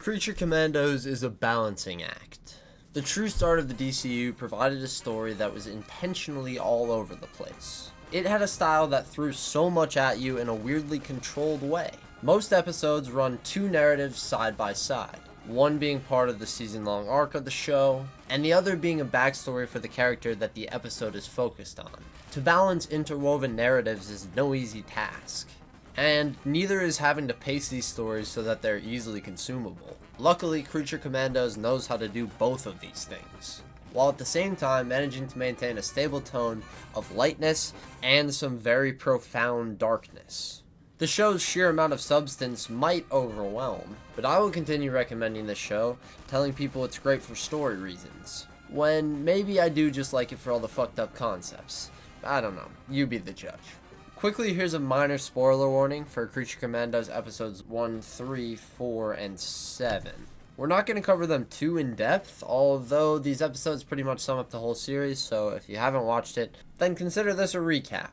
Creature Commandos is a balancing act. The true start of the DCU provided a story that was intentionally all over the place. It had a style that threw so much at you in a weirdly controlled way. Most episodes run two narratives side by side, one being part of the season-long arc of the show, and the other being a backstory for the character that the episode is focused on. To balance interwoven narratives is no easy task, and neither is having to pace these stories so that they're easily consumable. Luckily, Creature Commandos knows how to do both of these things, while at the same time managing to maintain a stable tone of lightness and some very profound darkness. The show's sheer amount of substance might overwhelm, but I will continue recommending this show, telling people it's great for story reasons, when maybe I do just like it for all the fucked up concepts. I don't know, you be the judge. Quickly, here's a minor spoiler warning for Creature Commandos episodes 1, 3, 4, and 7. We're not going to cover them too in depth, although these episodes pretty much sum up the whole series, so if you haven't watched it, then consider this a recap.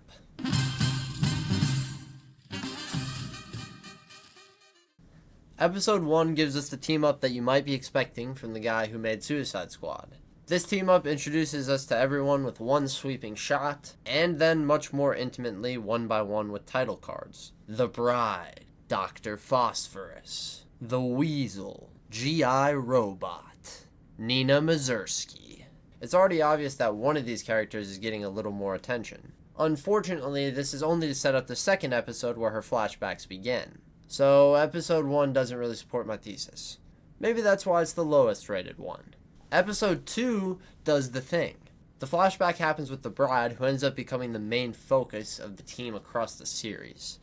Episode 1 gives us the team up that you might be expecting from the guy who made Suicide Squad. This team up introduces us to everyone with one sweeping shot, and then much more intimately one by one with title cards. The Bride, Dr. Phosphorus, The Weasel, G.I. Robot, Nina Mazursky. It's already obvious that one of these characters is getting a little more attention. Unfortunately, this is only to set up the second episode where her flashbacks begin. So episode 1 doesn't really support my thesis. Maybe that's why it's the lowest rated one. Episode 2 does the thing. The flashback happens with the Bride, who ends up becoming the main focus of the team across the series,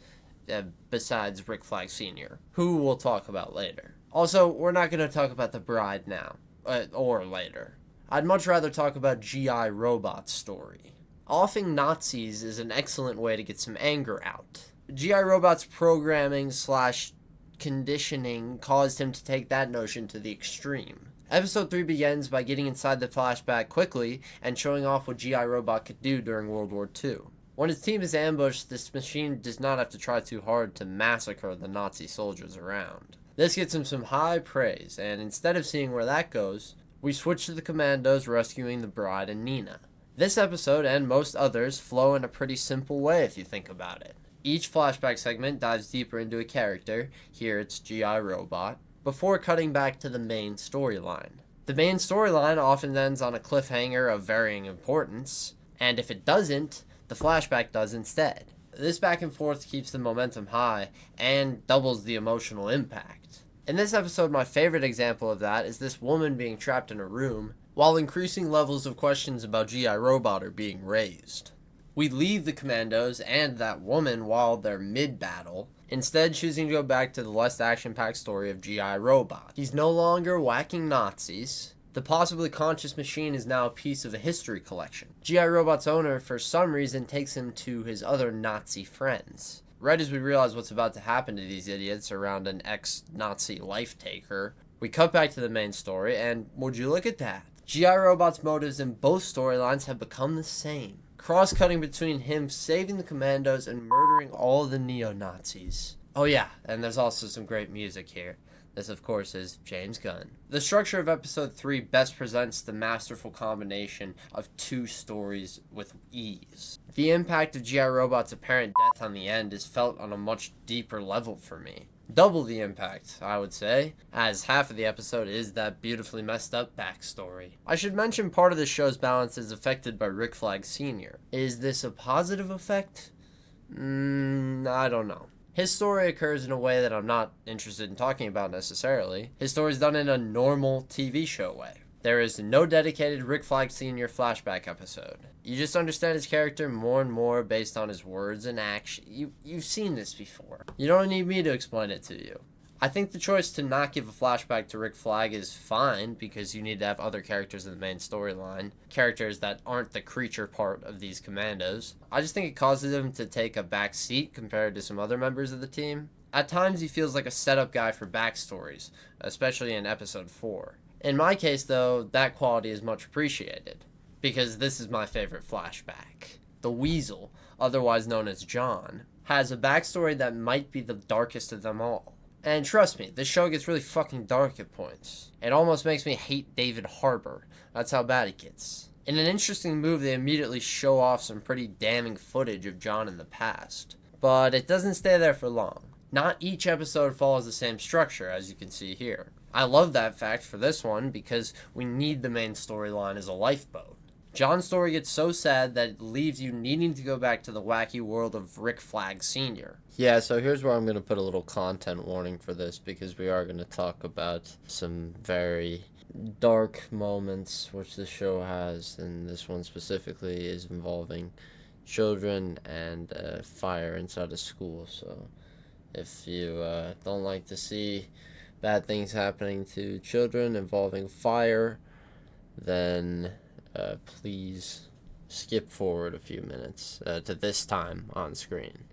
besides Rick Flag Sr., who we'll talk about later. Also, we're not going to talk about the Bride now, or later. I'd much rather talk about G.I. Robot's story. Offing Nazis is an excellent way to get some anger out. G.I. Robot's programming / conditioning caused him to take that notion to the extreme. Episode 3 begins by getting inside the flashback quickly and showing off what G.I. Robot could do during World War II. When his team is ambushed, this machine does not have to try too hard to massacre the Nazi soldiers around. This gets him some high praise, and instead of seeing where that goes, we switch to the Commandos rescuing the Bride and Nina. This episode, and most others, flow in a pretty simple way if you think about it. Each flashback segment dives deeper into a character, here it's G.I. Robot, before cutting back to the main storyline. The main storyline often ends on a cliffhanger of varying importance, and if it doesn't, the flashback does instead. This back and forth keeps the momentum high and doubles the emotional impact. In this episode, my favorite example of that is this woman being trapped in a room while increasing levels of questions about G.I. Robot are being raised. We leave the Commandos and that woman while they're mid-battle, instead choosing to go back to the less action-packed story of G.I. Robot. He's no longer whacking Nazis. The possibly conscious machine is now a piece of a history collection. G.I. Robot's owner, for some reason, takes him to his other Nazi friends. Right as we realize what's about to happen to these idiots around an ex-Nazi life-taker, we cut back to the main story, and would you look at that? G.I. Robot's motives in both storylines have become the same. Cross-cutting between him saving the Commandos and murdering all the neo-Nazis. Oh yeah, and there's also some great music here. This, of course, is James Gunn. The structure of episode 3 best presents the masterful combination of two stories with ease. The impact of G.I. Robot's apparent death on the end is felt on a much deeper level for me. Double the impact, I would say, as half of the episode is that beautifully messed up backstory. I should mention part of the show's balance is affected by Rick Flag Sr. Is this a positive effect? I don't know. His story occurs in a way that I'm not interested in talking about necessarily. His story is done in a normal TV show way. There is no dedicated Rick Flag Sr. flashback episode. You just understand his character more and more based on his words and action. You've seen this before. You don't need me to explain it to you. I think the choice to not give a flashback to Rick Flag is fine because you need to have other characters in the main storyline. Characters that aren't the creature part of these commandos. I just think it causes him to take a back seat compared to some other members of the team. At times he feels like a setup guy for backstories, especially in episode 4. In my case, though, that quality is much appreciated, because this is my favorite flashback. The Weasel, otherwise known as John, has a backstory that might be the darkest of them all. And trust me, this show gets really fucking dark at points. It almost makes me hate David Harbour. That's how bad it gets. In an interesting move, they immediately show off some pretty damning footage of John in the past. But it doesn't stay there for long. Not each episode follows the same structure, as you can see here. I love that fact for this one because we need the main storyline as a lifeboat. John's story gets so sad that it leaves you needing to go back to the wacky world of Rick Flag Sr. Yeah, so here's where I'm going to put a little content warning for this because we are going to talk about some very dark moments which the show has, and this one specifically is involving children and fire inside a school. So if you don't like to see bad things happening to children involving fire, then please skip forward a few minutes to this time on screen.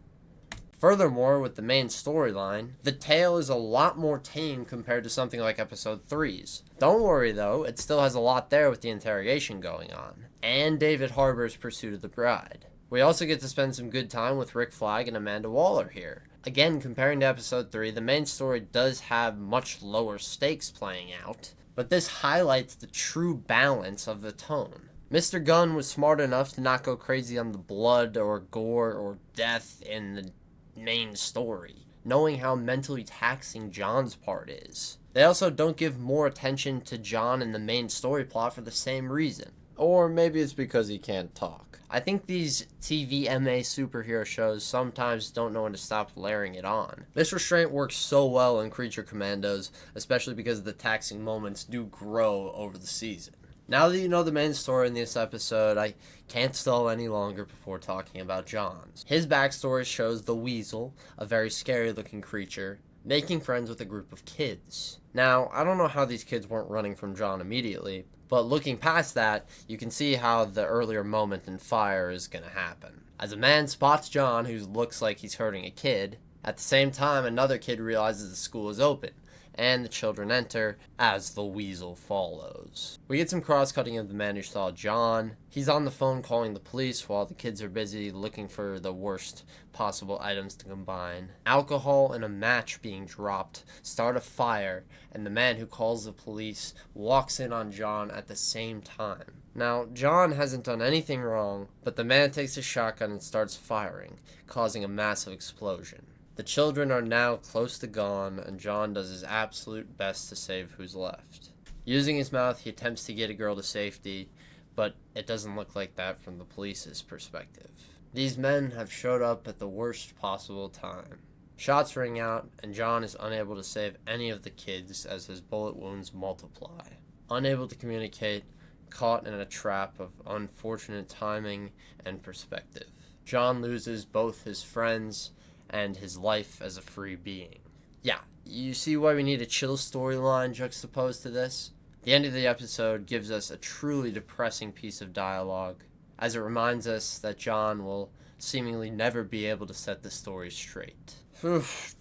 Furthermore, with the main storyline, the tale is a lot more tame compared to something like episode 3's. Don't worry though, it still has a lot there with the interrogation going on, and David Harbour's pursuit of the bride. We also get to spend some good time with Rick Flag and Amanda Waller here. Again, comparing to episode 3, the main story does have much lower stakes playing out, but this highlights the true balance of the tone. Mr. Gunn was smart enough to not go crazy on the blood or gore or death in the main story, knowing how mentally taxing John's part is. They also don't give more attention to John in the main story plot for the same reason. Or maybe it's because he can't talk. I think these TVMA superhero shows sometimes don't know when to stop layering it on. This restraint works so well in Creature Commandos, especially because the taxing moments do grow over the season. Now that you know the main story in this episode, I can't stall any longer before talking about John's. His backstory shows the Weasel, a very scary looking creature, making friends with a group of kids. Now, I don't know how these kids weren't running from John immediately, but looking past that, you can see how the earlier moment in fire is going to happen. As a man spots John, who looks like he's hurting a kid, at the same time another kid realizes the school is open, and the children enter as the Weasel follows. We get some cross-cutting of the man who saw John. He's on the phone calling the police while the kids are busy looking for the worst possible items to combine. Alcohol and a match being dropped start a fire, and the man who calls the police walks in on John at the same time. Now, John hasn't done anything wrong, but the man takes a shotgun and starts firing, causing a massive explosion. The children are now close to gone, and John does his absolute best to save who's left. Using his mouth, he attempts to get a girl to safety, but it doesn't look like that from the police's perspective. These men have showed up at the worst possible time. Shots ring out, and John is unable to save any of the kids as his bullet wounds multiply. Unable to communicate, caught in a trap of unfortunate timing and perspective. John loses both his friends and his life as a free being. Yeah, you see why we need a chill storyline juxtaposed to this? The end of the episode gives us a truly depressing piece of dialogue, as it reminds us that John will seemingly never be able to set the story straight.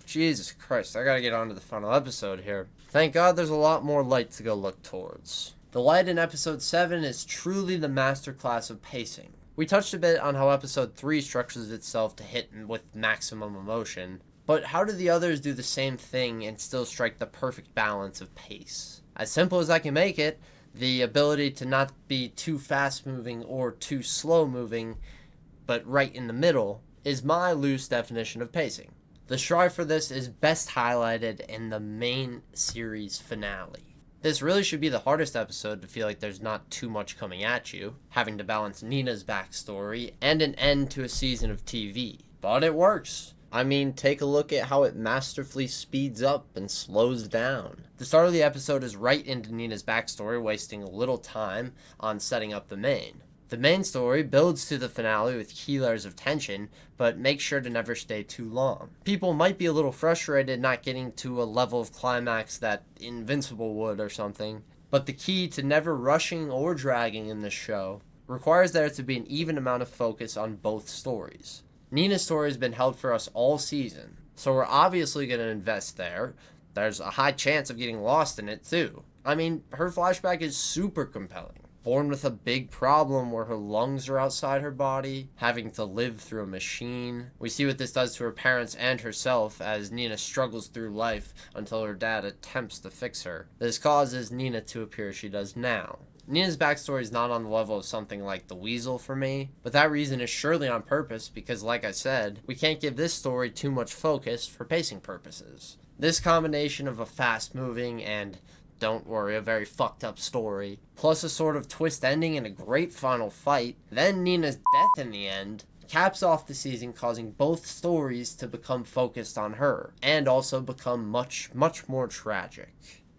Jesus Christ, I gotta get on to the final episode here. Thank God there's a lot more light to go look towards. The light in episode 7 is truly the masterclass of pacing. We touched a bit on how episode 3 structures itself to hit with maximum emotion, but how do the others do the same thing and still strike the perfect balance of pace? As simple as I can make it, the ability to not be too fast moving or too slow moving, but right in the middle, is my loose definition of pacing. The strive for this is best highlighted in the main series finale. This really should be the hardest episode to feel like there's not too much coming at you, having to balance Nina's backstory and an end to a season of TV. But it works. I mean, take a look at how it masterfully speeds up and slows down. The start of the episode is right into Nina's backstory, wasting little time on setting up the main. The main story builds to the finale with key layers of tension, but make sure to never stay too long. People might be a little frustrated not getting to a level of climax that Invincible would or something, but the key to never rushing or dragging in this show requires there to be an even amount of focus on both stories. Nina's story has been held for us all season, so we're obviously going to invest there. There's a high chance of getting lost in it too. I mean, her flashback is super compelling. born with a big problem where her lungs are outside her body, having to live through a machine. We see what this does to her parents and herself as Nina struggles through life until her dad attempts to fix her. This causes Nina to appear as she does now. Nina's backstory is not on the level of something like The Weasel for me, but that reason is surely on purpose because, like I said, we can't give this story too much focus for pacing purposes. This combination of a fast-moving and, don't worry, a very fucked up story, plus a sort of twist ending and a great final fight, then Nina's death in the end, caps off the season, causing both stories to become focused on her, and also become much, much more tragic.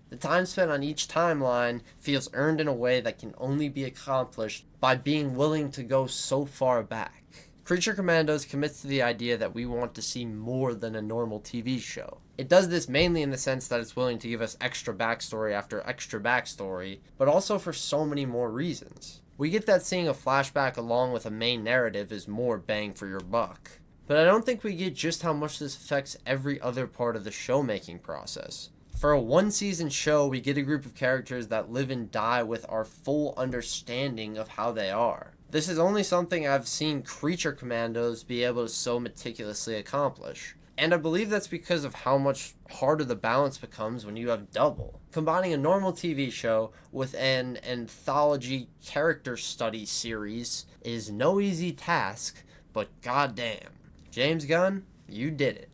The time spent on each timeline feels earned in a way that can only be accomplished by being willing to go so far back. Creature Commandos commits to the idea that we want to see more than a normal TV show. It does this mainly in the sense that it's willing to give us extra backstory after extra backstory, but also for so many more reasons. We get that seeing a flashback along with a main narrative is more bang for your buck. But I don't think we get just how much this affects every other part of the show making process. For a one-season show, we get a group of characters that live and die with our full understanding of how they are. This is only something I've seen Creature Commandos be able to so meticulously accomplish. And I believe that's because of how much harder the balance becomes when you have double. Combining a normal TV show with an anthology character study series is no easy task, but goddamn. James Gunn, you did it.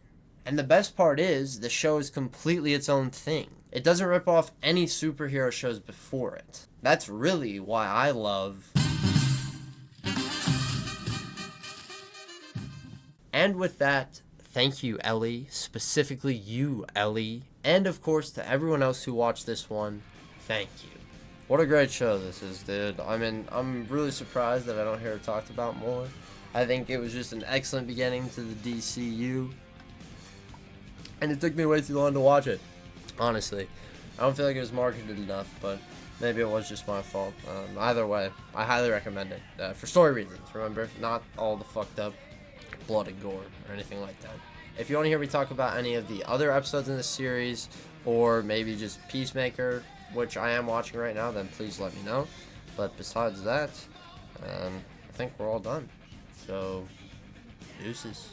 And the best part is, the show is completely its own thing. It doesn't rip off any superhero shows before it. That's really why I love... And with that, thank you, Ellie. Specifically you, Ellie. And of course, to everyone else who watched this one, thank you. What a great show this is, dude. I'm really surprised that I don't hear it talked about more. I think it was just an excellent beginning to the DCU. And it took me way too long to watch it, honestly. I don't feel like it was marketed enough, but maybe it was just my fault. Either way, I highly recommend it. For story reasons, remember? Not all the fucked up blood and gore or anything like that. If you want to hear me talk about any of the other episodes in this series, or maybe just Peacemaker, which I am watching right now, then please let me know. But besides that, I think we're all done. So, deuces.